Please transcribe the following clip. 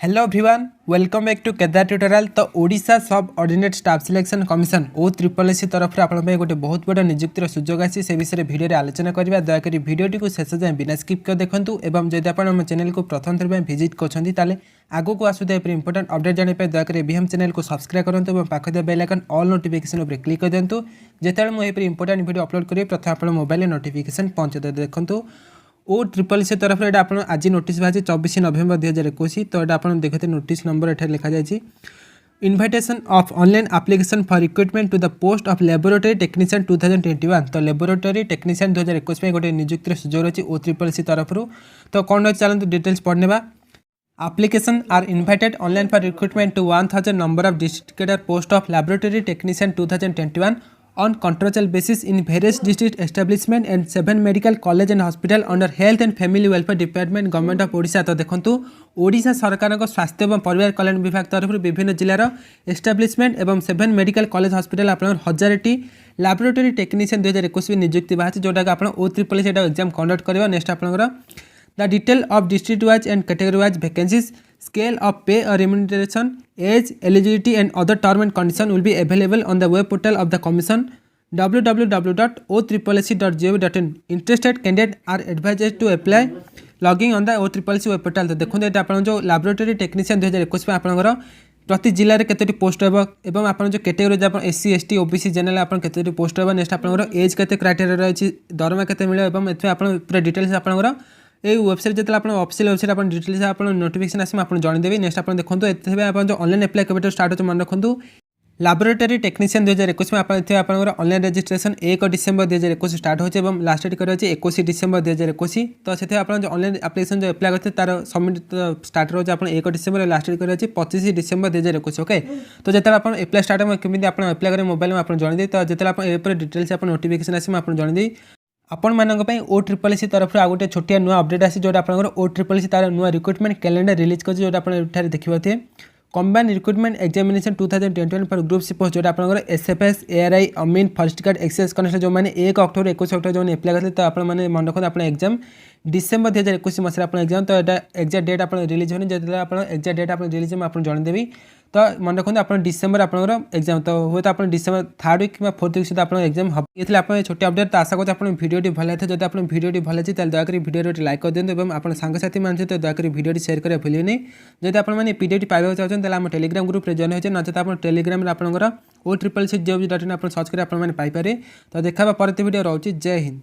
Hello everyone welcome back to Kedar tutorial. तो Odisha subordinate staff selection commission OSSSC तरफ से गोटे बहुत बड़ा नियुक्तिर सुजोग आसी से विषय भिडियो आलोचना करवा। दयाकोरी भिडियोटी को शेष जाए बिना स्किप कर देखूँ और जब आप चैनल को प्रथम थर विजिट कर आगो को आसुवा इंपोर्टेंट अपडेट जाने दयाकोरी भी हम चैनल को सब्सक्राइब करूँ और पाखे बेल आइकन ऑल नोटिफिकेशन पर क्लिक कर दिंतु। जिते मुझे इंपोर्टेंट वीडियो अपलोड करेंगे प्रथम आप मोबाइल नोटिफिकेशन पहुँचे देखूँ। OSSSC तरफ ये आप आज नोटिस बाहर 24 नवेम्बर 2021। तो ये आप देखते नोटिस नंबर ये लिखा जाए invitation of online application for recruitment to the post of laboratory technician 2021। तो लैबोरेटरी टेक्नीशियन 2021 में गोटे नियुक्तिर सुजोग रही OSSSC तरफ। तो कौन रही चलते डिटेल्स पढ़ने। Application are invited online for recruitment to 1000 number of district Kedar post of laboratory technician 2021 on contractual basis in various district establishment and 7 medical college and hospital under health and family welfare department government of Odisha। तो देखंतु ओडिशा सरकार को स्वास्थ्य और परिवार कल्याण विभाग तरफ विभिन्न जिलार एस्टाब्लिशमेंट एवं 7 मेडिकल कॉलेज हॉस्पिटल आप 1000टी लैबोरेटरी टेक्नीशियन 2021 नियुक्ति बाहर जोटा कि आप OSSSC एग्जाम कंडक्ट कर। नेक्स्ट आप The detail of district wise and category wise vacancies, scale of pay or remuneration, age, eligibility and other term and condition will be available on the web portal of the commission www.osssc.gov.in. Interested candidates are advised to apply logging on the OSSSC web portal। तो देखो ये आप जो laboratory technician 2021 में आपंकर प्रति जिले में केतोटी पोस्ट हो एवं आप जो कैटेगरी आप SC ST OBC जनरल आप केतोटी पोस्ट हो। नेक्स्ट आपंकर एज के क्राइटेरिया रही दरमा के मिले पूरा डिटेल्स आपंकर ये वेबसाइट जो आप ऑफिशियल वेबसाइट आप डिटेल्स आप नोटिफिकेशन आस जानदेवी। नेक्स्ट आप देखो ये आप जो ऑनलाइन अप्लाई केवे स्टार्ट हो मन रखुँ। लैबोरेटरी टेक्नीशियन 2021 में आप ऑनलाइन रजिस्ट्रेशन 1 डिसेम्बर 2021 स्टार्ट होचे और लास्ट डेट कर 21 डिसेम्बर 2021। तो से आप जो ऑनलाइन एप्लिकेशन जो अप्लाई करते तार सबमिट स्टार्ट रोज आप 1 डिसेम्बर लास्ट डेट कर 25 डिसेम्बर 2021। ओके तो जो आप अप्लाई स्टार्ट केमी आप अप्लाई करें मोबाइल में आप जानदेवी। तो जो आप डिटेल्स आप नोटिफिकेशन आस जानदेवी। आपण मानक OSSSC तरफ आ गोटे छोटिया नुआ अपडेट आसी जो OSSSC तार नुआ रिक्रुटमेंट कैलेंडर रिलीज कर जो देखिए combine recruitment examination 2021 for group C post जो SFS ARI अमीन फर्स्ट गार्ड एक्सेस कनेक्शन जो मैंने 1 अक्टोबर 21 अक्टोबर जो अप्लाई करते। तो आप मन रखते आप एग्जाम डिसेम्बर 2021 मसीह आप एग्जाम। तो यहाँ एक्जाक्ट डेट आप रिलीज होनी जो एक्जाक्ट डेट आप रिलीज में आप जानदेवी। तो मन रखते आप डिसेम्बर आप एग्जाम। तो हूँ तो आप डिसेम्बर 3rd वीक कि 4th वीक सुधा आप एग्जाम हम ये आप छोटे अपडेट। तो आशा करते आप भिडियो भल लगे जब आप भिडियो भल लगे दयाकोरी भिडियो लाइक कर दिखाँ और आप सांगसाथी मान सहित दयाकोरी भिडियो शेयर करें भूलिए। जब आपने पीडीएफ पाइबा चाहते हैं टेलीग्राम ग्रुप में जॉइन होते नचेत आप टेलीग्राम आपंकर OSSSC.gov.in आप सर्च करें पाइपर। तो देखा परवर्ती वीडियो रोचे। जय हिंद।